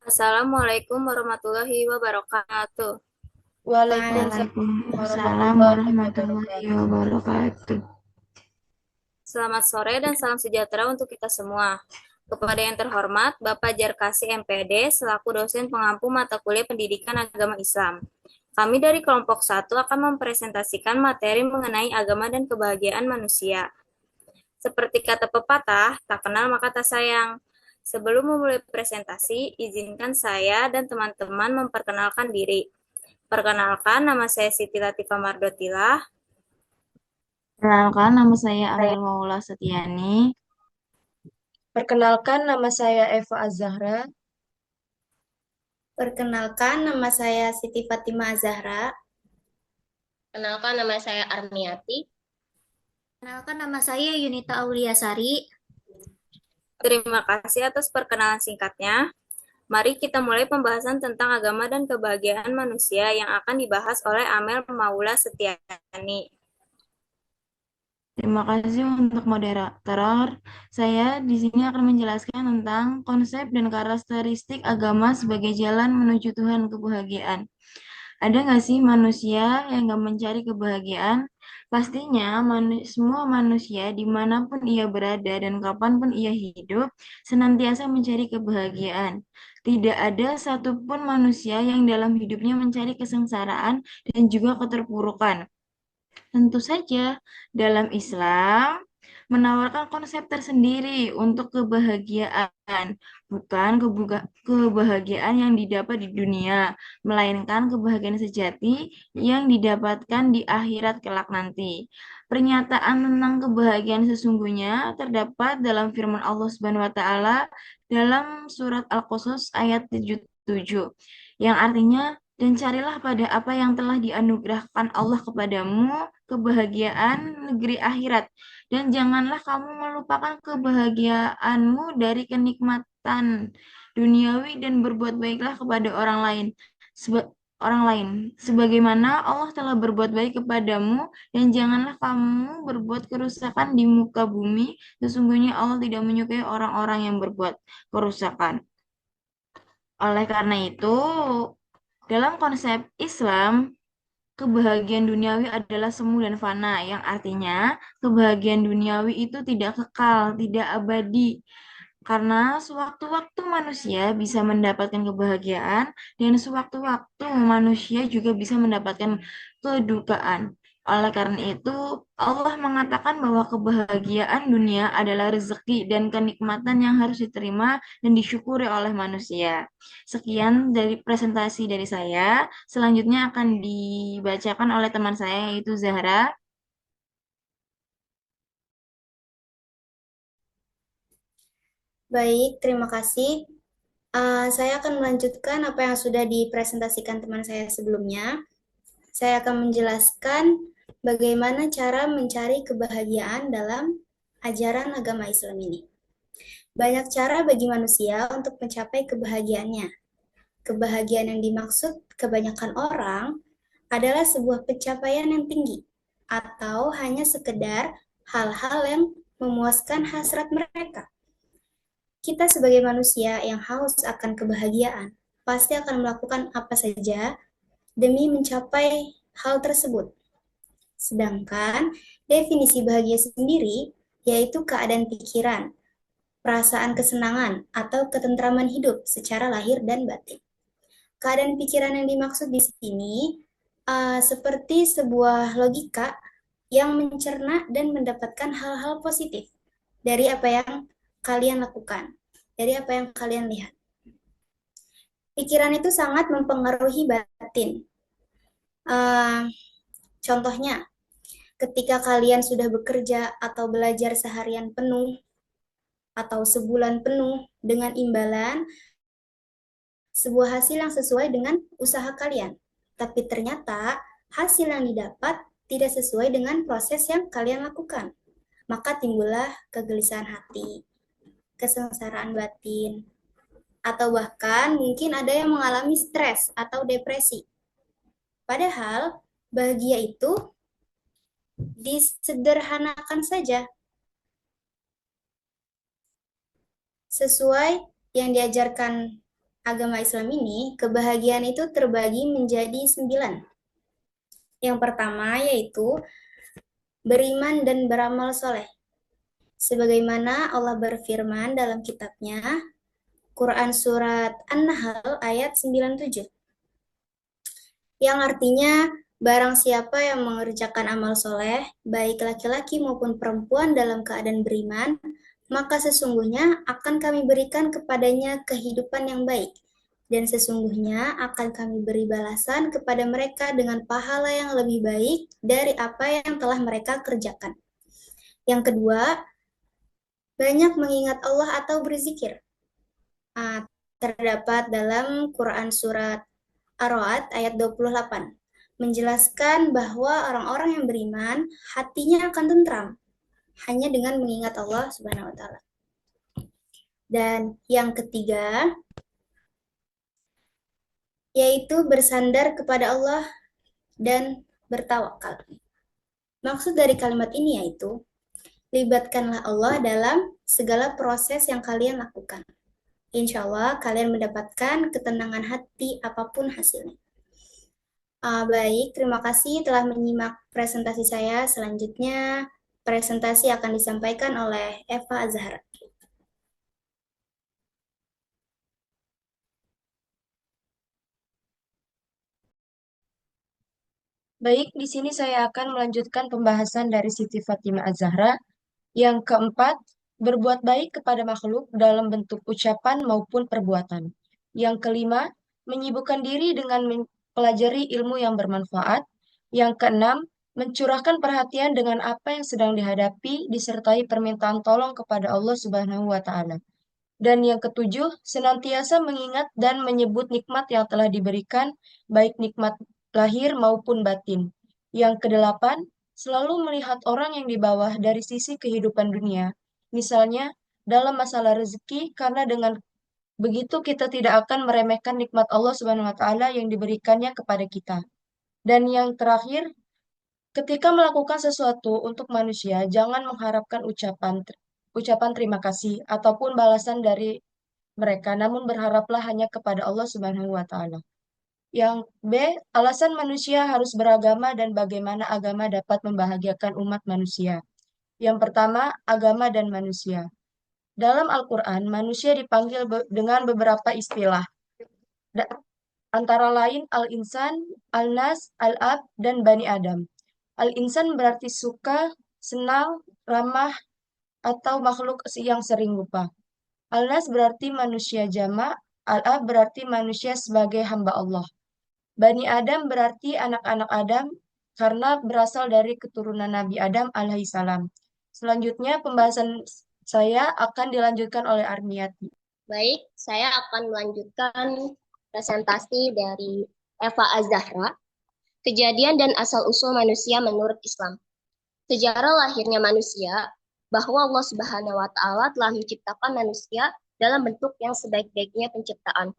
Assalamualaikum warahmatullahi wabarakatuh. Waalaikumsalam Waalaikumsalam warahmatullahi warahmatullahi wabarakatuh. wabarakatuh. Selamat sore dan salam sejahtera untuk kita semua. Kepada yang terhormat, Bapak Jarkasi MPD selaku dosen pengampu mata kuliah Pendidikan Agama Islam. Kami dari kelompok 1 akan mempresentasikan materi mengenai agama dan kebahagiaan manusia. Seperti kata pepatah, tak kenal maka tak sayang. Sebelum memulai presentasi, izinkan saya dan teman-teman memperkenalkan diri. Perkenalkan, nama saya Siti Latifah Mardotilah. Perkenalkan, nama saya Amel Maula Setiani. Perkenalkan, nama saya Eva Azahra. Perkenalkan, nama saya Siti Fatimah Zahra. Kenalkan nama saya Armiati. Kenalkan nama saya Yunita Auliasari. Terima kasih atas perkenalan singkatnya. Mari kita mulai pembahasan tentang agama dan kebahagiaan manusia yang akan dibahas oleh Amel Maula Setiani. Terima kasih untuk moderator. Saya di sini akan menjelaskan tentang konsep dan karakteristik agama sebagai jalan menuju Tuhan kebahagiaan. Ada nggak sih manusia yang nggak mencari kebahagiaan? Pastinya semua manusia dimanapun ia berada dan kapanpun ia hidup, senantiasa mencari kebahagiaan. Tidak ada satupun manusia yang dalam hidupnya mencari kesengsaraan dan juga keterpurukan. Tentu saja, dalam Islam menawarkan konsep tersendiri untuk kebahagiaan, bukan kebahagiaan yang didapat di dunia, melainkan kebahagiaan sejati yang didapatkan di akhirat kelak nanti. Pernyataan tentang kebahagiaan sesungguhnya terdapat dalam firman Allah Subhanahu wa taala dalam surat Al-Qasas ayat 77 yang artinya dan carilah pada apa yang telah dianugerahkan Allah kepadamu kebahagiaan negeri akhirat dan janganlah kamu melupakan kebahagiaanmu dari kenikmatan duniawi dan berbuat baiklah kepada orang lain orang lain sebagaimana Allah telah berbuat baik kepadamu dan janganlah kamu berbuat kerusakan di muka bumi sesungguhnya Allah tidak menyukai orang-orang yang berbuat kerusakan. Oleh karena itu, dalam konsep Islam, kebahagiaan duniawi adalah semu dan fana, yang artinya kebahagiaan duniawi itu tidak kekal, tidak abadi. Karena sewaktu-waktu manusia bisa mendapatkan kebahagiaan dan sewaktu-waktu manusia juga bisa mendapatkan kedukaan. Oleh karena itu, Allah mengatakan bahwa kebahagiaan dunia adalah rezeki dan kenikmatan yang harus diterima dan disyukuri oleh manusia. Sekian dari presentasi dari saya. Selanjutnya akan dibacakan oleh teman saya yaitu Zahra. Baik, terima kasih. Saya akan melanjutkan apa yang sudah dipresentasikan teman saya sebelumnya. Saya akan menjelaskan bagaimana cara mencari kebahagiaan dalam ajaran agama Islam ini. Banyak cara bagi manusia untuk mencapai kebahagiaannya. Kebahagiaan yang dimaksud kebanyakan orang adalah sebuah pencapaian yang tinggi atau hanya sekedar hal-hal yang memuaskan hasrat mereka. Kita sebagai manusia yang haus akan kebahagiaan pasti akan melakukan apa saja demi mencapai hal tersebut. Sedangkan definisi bahagia sendiri yaitu keadaan pikiran, perasaan kesenangan atau ketentraman hidup secara lahir dan batin. Keadaan pikiran yang dimaksud di sini seperti sebuah logika yang mencerna dan mendapatkan hal-hal positif dari apa yang kalian lakukan, dari apa yang kalian lihat. Pikiran itu sangat mempengaruhi batin. Contohnya, ketika kalian sudah bekerja atau belajar seharian penuh atau sebulan penuh dengan imbalan sebuah hasil yang sesuai dengan usaha kalian, tapi ternyata hasil yang didapat tidak sesuai dengan proses yang kalian lakukan, maka timbullah kegelisahan hati, kesengsaraan batin, atau bahkan mungkin ada yang mengalami stres atau depresi. Padahal bahagia itu disederhanakan saja sesuai yang diajarkan agama Islam ini, kebahagiaan itu terbagi menjadi 9. Yang pertama yaitu beriman dan beramal soleh. Sebagaimana Allah berfirman dalam kitabnya, Quran Surat An-Nahl ayat 97. Yang artinya, barang siapa yang mengerjakan amal soleh, baik laki-laki maupun perempuan dalam keadaan beriman, maka sesungguhnya akan kami berikan kepadanya kehidupan yang baik. Dan sesungguhnya akan kami beri balasan kepada mereka dengan pahala yang lebih baik dari apa yang telah mereka kerjakan. Yang kedua, banyak mengingat Allah atau berzikir. Terdapat dalam Quran Surat Ar-Ra'd ayat 28. Menjelaskan bahwa orang-orang yang beriman, hatinya akan tentram, hanya dengan mengingat Allah Subhanahu wa Ta'ala. Dan yang ketiga, yaitu bersandar kepada Allah dan bertawakal. Maksud dari kalimat ini yaitu, libatkanlah Allah dalam segala proses yang kalian lakukan. Insya Allah kalian mendapatkan ketenangan hati apapun hasilnya. Baik, terima kasih telah menyimak presentasi saya. Selanjutnya, presentasi akan disampaikan oleh Eva Azhara. Baik, di sini saya akan melanjutkan pembahasan dari Siti Fatimah Az-Zahra. Yang keempat, berbuat baik kepada makhluk dalam bentuk ucapan maupun perbuatan. Yang kelima, menyibukkan diri dengan mempelajari ilmu yang bermanfaat. Yang keenam, mencurahkan perhatian dengan apa yang sedang dihadapi disertai permintaan tolong kepada Allah Subhanahu wa Ta'ala. Dan yang ketujuh, senantiasa mengingat dan menyebut nikmat yang telah diberikan, baik nikmat lahir maupun batin. Yang kedelapan, selalu melihat orang yang di bawah dari sisi kehidupan dunia. Misalnya, dalam masalah rezeki, karena dengan begitu kita tidak akan meremehkan nikmat Allah Subhanahu wa Ta'ala yang diberikannya kepada kita. Dan yang terakhir, ketika melakukan sesuatu untuk manusia, jangan mengharapkan ucapan terima kasih ataupun balasan dari mereka, namun berharaplah hanya kepada Allah Subhanahu wa Ta'ala. Yang B, alasan manusia harus beragama dan bagaimana agama dapat membahagiakan umat manusia. Yang pertama, agama dan manusia. Dalam Al-Quran, manusia dipanggil dengan beberapa istilah. Antara lain Al-Insan, Al-Nas, Al-Ab, dan Bani Adam. Al-Insan berarti suka, senang, ramah, atau makhluk yang sering lupa. Al-Nas berarti manusia jamak, Al-Ab berarti manusia sebagai hamba Allah. Bani Adam berarti anak-anak Adam karena berasal dari keturunan Nabi Adam alaihissalam. Selanjutnya pembahasan saya akan dilanjutkan oleh Armiati. Baik, saya akan melanjutkan presentasi dari Eva Az-Zahra, Kejadian dan Asal-Usul Manusia Menurut Islam. Sejarah lahirnya manusia, bahwa Allah Subhanahu wa Ta'ala telah menciptakan manusia dalam bentuk yang sebaik-baiknya penciptaan.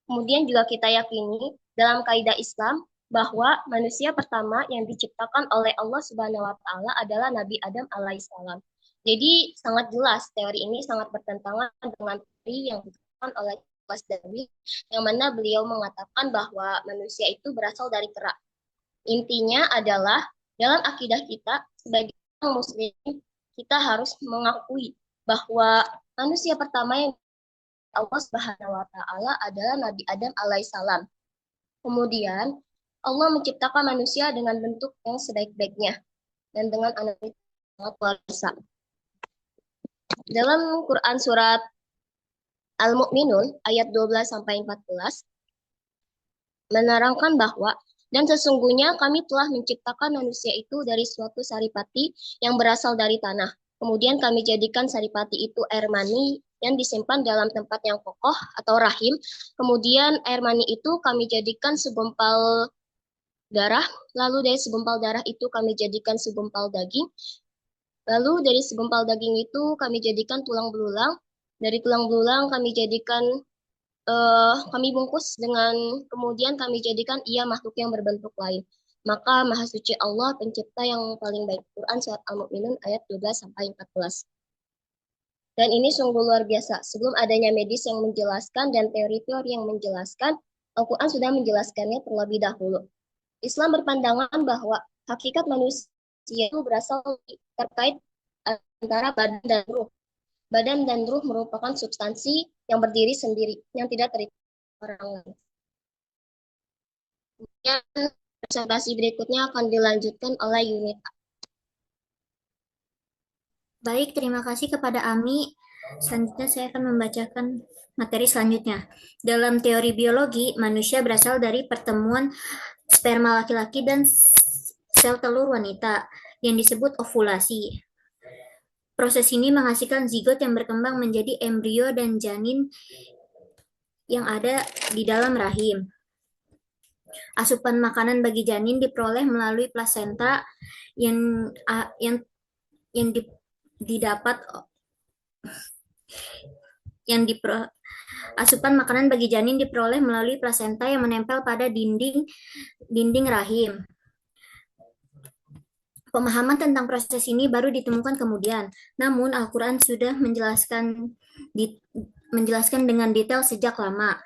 Kemudian juga kita yakini dalam kaidah Islam bahwa manusia pertama yang diciptakan oleh Allah Subhanahu wa Ta'ala adalah Nabi Adam alaihissalam. Jadi sangat jelas teori ini sangat bertentangan dengan teori yang dikatakan oleh Charles Darwin, yang mana beliau mengatakan bahwa manusia itu berasal dari kera. Intinya adalah dalam akidah kita sebagai muslim, kita harus mengakui bahwa manusia pertama yang Allah Subhanahu wa Ta'ala adalah Nabi Adam alaihissalam. Kemudian Allah menciptakan manusia dengan bentuk yang sebaik-baiknya dan dengan anak yang sangat luar biasa. Dalam Quran surat Al-Mu'minun ayat 12 sampai 14 menerangkan bahwa dan sesungguhnya kami telah menciptakan manusia itu dari suatu saripati yang berasal dari tanah. Kemudian kami jadikan saripati itu air mani yang disimpan dalam tempat yang kokoh atau rahim. Kemudian air mani itu kami jadikan segumpal darah. Lalu dari segumpal darah itu kami jadikan segumpal daging. Lalu dari segumpal daging itu kami jadikan tulang belulang. Dari tulang belulang kami jadikan kami bungkus dengan kemudian kami jadikan ia makhluk yang berbentuk lain. Maka Maha Suci Allah pencipta yang paling baik. Quran surat Al-Mu'minun ayat 12 sampai 14. Dan ini sungguh luar biasa. Sebelum adanya medis yang menjelaskan dan teori-teori yang menjelaskan, Al-Quran sudah menjelaskannya terlebih dahulu. Islam berpandangan bahwa hakikat manusia itu berasal terkait antara badan dan ruh. Badan dan ruh merupakan substansi yang berdiri sendiri, yang tidak terikat orang lain. Kemudian presentasi berikutnya akan dilanjutkan oleh Yunita. Baik, terima kasih kepada Ami. Selanjutnya saya akan membacakan materi selanjutnya. Dalam teori biologi, manusia berasal dari pertemuan sperma laki-laki dan sel telur wanita yang disebut ovulasi. Proses ini menghasilkan zigot yang berkembang menjadi embrio dan janin yang ada di dalam rahim. Asupan makanan bagi janin diperoleh melalui plasenta yang didapat asupan makanan bagi janin diperoleh melalui plasenta yang menempel pada dinding rahim. Pemahaman tentang proses ini baru ditemukan kemudian. Namun Al-Quran sudah menjelaskan dengan detail sejak lama.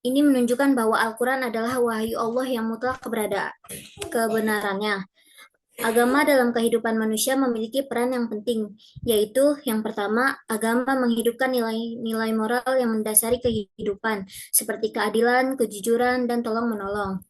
Ini menunjukkan bahwa Al-Quran adalah wahyu Allah yang mutlak kebenarannya. Agama dalam kehidupan manusia memiliki peran yang penting, yaitu yang pertama, agama menghidupkan nilai-nilai moral yang mendasari kehidupan, seperti keadilan, kejujuran, dan tolong-menolong.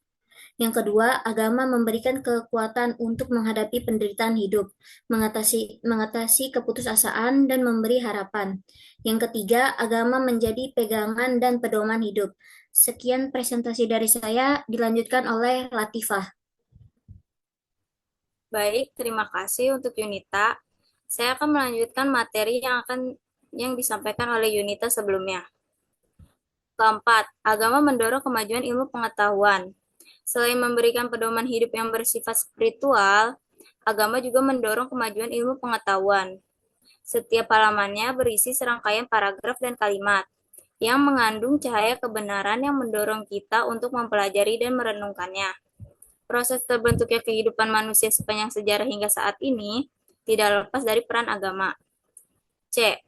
Yang kedua, agama memberikan kekuatan untuk menghadapi penderitaan hidup, mengatasi keputusasaan, dan memberi harapan. Yang ketiga, agama menjadi pegangan dan pedoman hidup. Sekian presentasi dari saya, dilanjutkan oleh Latifah. Baik, terima kasih untuk Yunita. Saya akan melanjutkan materi yang disampaikan oleh Yunita sebelumnya. Keempat, agama mendorong kemajuan ilmu pengetahuan. Selain memberikan pedoman hidup yang bersifat spiritual, agama juga mendorong kemajuan ilmu pengetahuan. Setiap halamannya berisi serangkaian paragraf dan kalimat yang mengandung cahaya kebenaran yang mendorong kita untuk mempelajari dan merenungkannya. Proses terbentuknya kehidupan manusia sepanjang sejarah hingga saat ini tidak lepas dari peran agama. C.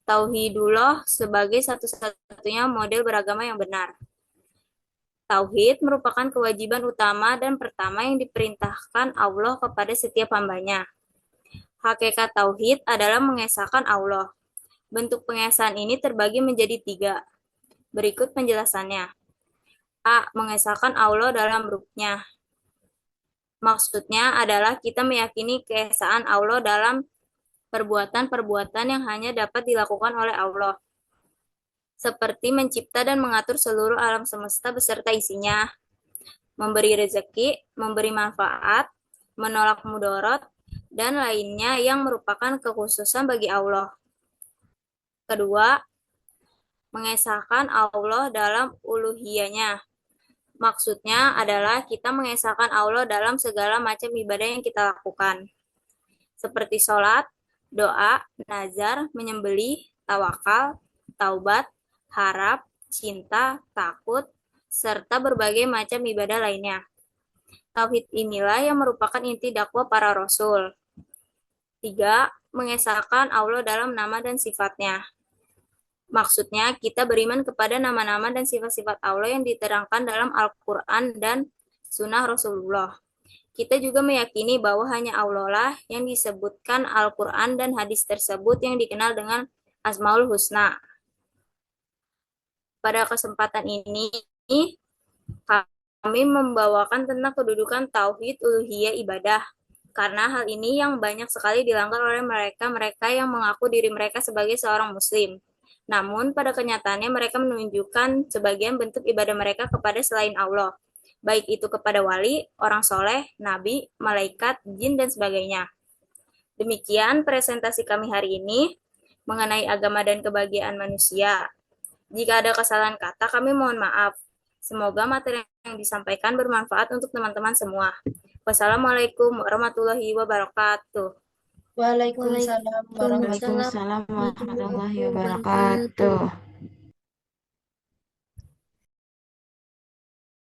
Tauhidullah sebagai satu-satunya model beragama yang benar. Tauhid merupakan kewajiban utama dan pertama yang diperintahkan Allah kepada setiap hambanya. Hakikat tauhid adalah mengesahkan Allah. Bentuk pengesahan ini terbagi menjadi 3. Berikut penjelasannya. A. Mengesahkan Allah dalam ruknya. Maksudnya adalah kita meyakini keesaan Allah dalam perbuatan-perbuatan yang hanya dapat dilakukan oleh Allah, seperti mencipta dan mengatur seluruh alam semesta beserta isinya, memberi rezeki, memberi manfaat, menolak mudarat, dan lainnya yang merupakan kekhususan bagi Allah. Kedua, mengesahkan Allah dalam uluhiyahnya. Maksudnya adalah kita mengesahkan Allah dalam segala macam ibadah yang kita lakukan, seperti sholat, doa, nazar, menyembelih, tawakal, taubat, harap, cinta, takut, serta berbagai macam ibadah lainnya. Tauhid inilah yang merupakan inti dakwah para rasul. 3. Mengesahkan Allah dalam nama dan sifatnya. Maksudnya, kita beriman kepada nama-nama dan sifat-sifat Allah yang diterangkan dalam Al-Quran dan Sunnah Rasulullah. Kita juga meyakini bahwa hanya Allah lah yang disebutkan Al-Quran dan hadis tersebut yang dikenal dengan Asmaul Husna. Pada kesempatan ini, kami membawakan tentang kedudukan Tauhid Uluhiyah Ibadah, karena hal ini yang banyak sekali dilanggar oleh mereka yang mengaku diri mereka sebagai seorang Muslim. Namun, pada kenyataannya mereka menunjukkan sebagian bentuk ibadah mereka kepada selain Allah, baik itu kepada wali, orang soleh, nabi, malaikat, jin, dan sebagainya. Demikian presentasi kami hari ini mengenai agama dan kebahagiaan manusia. Jika ada kesalahan kata, kami mohon maaf. Semoga materi yang disampaikan bermanfaat untuk teman-teman semua. Wassalamualaikum warahmatullahi wabarakatuh. Waalaikumsalam warahmatullahi Waalaikumsalam warahmatullahi wabarakatuh.